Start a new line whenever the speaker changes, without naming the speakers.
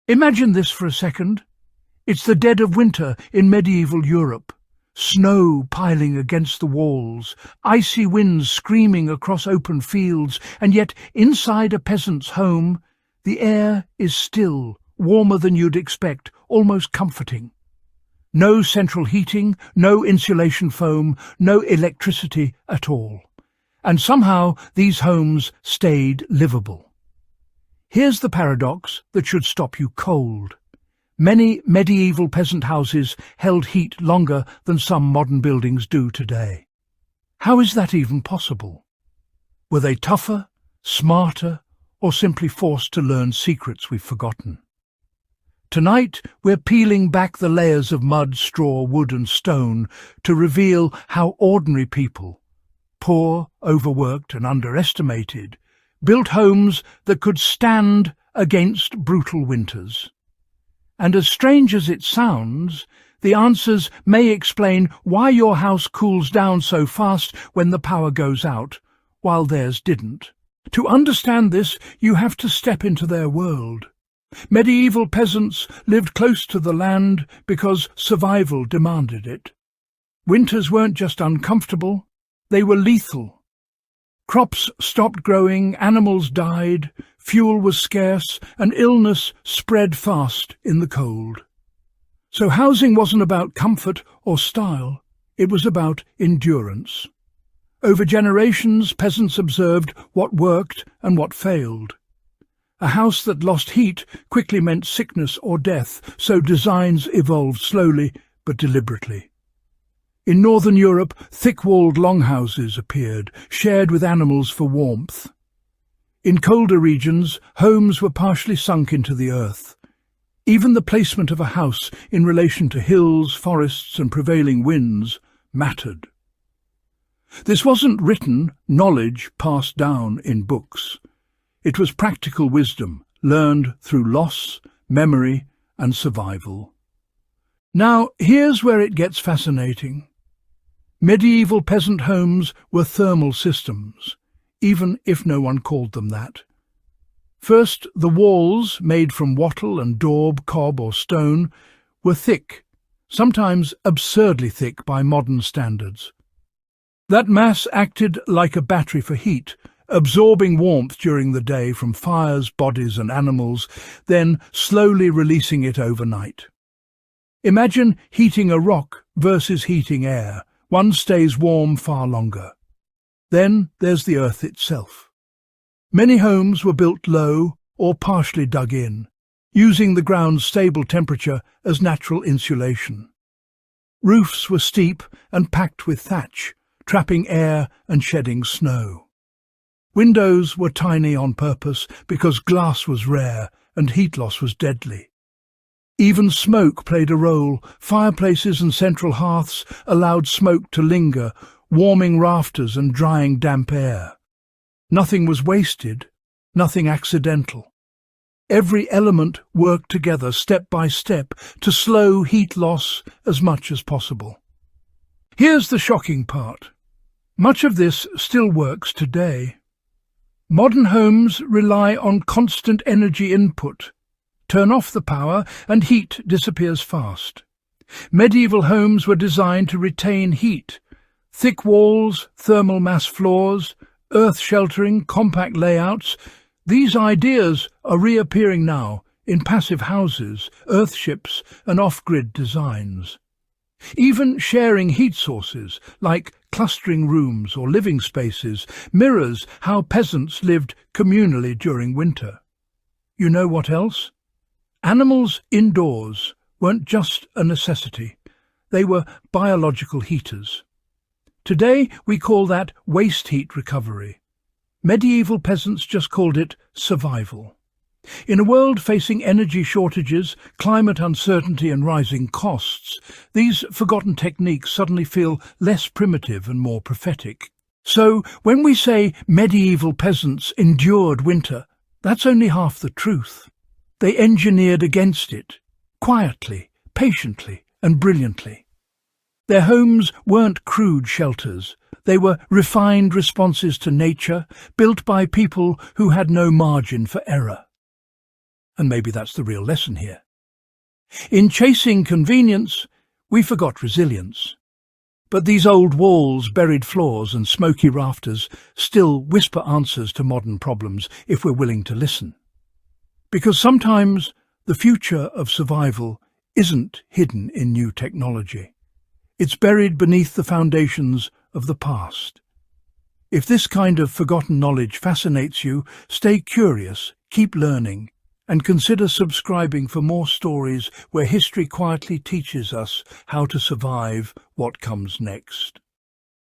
Imagine this for a second. It's the dead of winter in medieval Europe. Snow piling against the walls, icy winds screaming across open fields, and yet inside a peasant's home, the air is still, warmer than you'd expect, almost comforting. No central heating, no insulation foam, no electricity at all. And somehow these homes stayed livable. Here's the paradox that should stop you cold. Many medieval peasant houses held heat longer than some modern buildings do today. How is that even possible? Were they tougher, smarter, or simply forced to learn secrets we've forgotten? Tonight, we're peeling back the layers of mud, straw, wood and stone to reveal how ordinary people, poor, overworked and underestimated, built homes that could stand against brutal winters. And as strange as it sounds, the answers may explain why your house cools down so fast when the power goes out, while theirs didn't. To understand this, you have to step into their world. Medieval peasants lived close to the land because survival demanded it. Winters weren't just uncomfortable, they were lethal. Crops stopped growing, animals died, fuel was scarce, and illness spread fast in the cold. So housing wasn't about comfort or style, it was about endurance. Over generations, peasants observed what worked and what failed. A house that lost heat quickly meant sickness or death, so designs evolved slowly but deliberately. In northern Europe, thick-walled longhouses appeared, shared with animals for warmth. In colder regions, homes were partially sunk into the earth. Even the placement of a house in relation to hills, forests and prevailing winds mattered. This wasn't written knowledge passed down in books. It was practical wisdom, learned through loss, memory and survival. Now, here's where it gets fascinating. Medieval peasant homes were thermal systems, even if no one called them that. First, the walls, made from wattle and daub, cob or stone, were thick, sometimes absurdly thick by modern standards. That mass acted like a battery for heat, absorbing warmth during the day from fires, bodies and animals, then slowly releasing it overnight. Imagine heating a rock versus heating air. One stays warm far longer. Then there's the earth itself. Many homes were built low or partially dug in, using the ground's stable temperature as natural insulation. Roofs were steep and packed with thatch, trapping air and shedding snow. Windows were tiny on purpose because glass was rare and heat loss was deadly. Even smoke played a role. Fireplaces and central hearths allowed smoke to linger, warming rafters and drying damp air. Nothing was wasted, nothing accidental. Every element worked together step by step to slow heat loss as much as possible. Here's the shocking part. Much of this still works today. Modern homes rely on constant energy input. Turn off the power and heat disappears fast. Medieval homes were designed to retain heat. Thick walls, thermal mass floors, earth sheltering, compact layouts. These ideas are reappearing now in passive houses, earthships and off-grid designs. Even sharing heat sources, like clustering rooms or living spaces, mirrors how peasants lived communally during winter. You know what else? Animals indoors weren't just a necessity. They were biological heaters. Today we call that waste heat recovery. Medieval peasants just called it survival. In a world facing energy shortages, climate uncertainty and rising costs, these forgotten techniques suddenly feel less primitive and more prophetic. So when we say medieval peasants endured winter, that's only half the truth. They engineered against it, quietly, patiently and brilliantly. Their homes weren't crude shelters. They were refined responses to nature, built by people who had no margin for error. And maybe that's the real lesson here. In chasing convenience, we forgot resilience. But these old walls, buried floors and smoky rafters still whisper answers to modern problems if we're willing to listen. Because sometimes the future of survival isn't hidden in new technology. It's buried beneath the foundations of the past. If this kind of forgotten knowledge fascinates you, stay curious, keep learning, and consider subscribing for more stories where history quietly teaches us how to survive what comes next.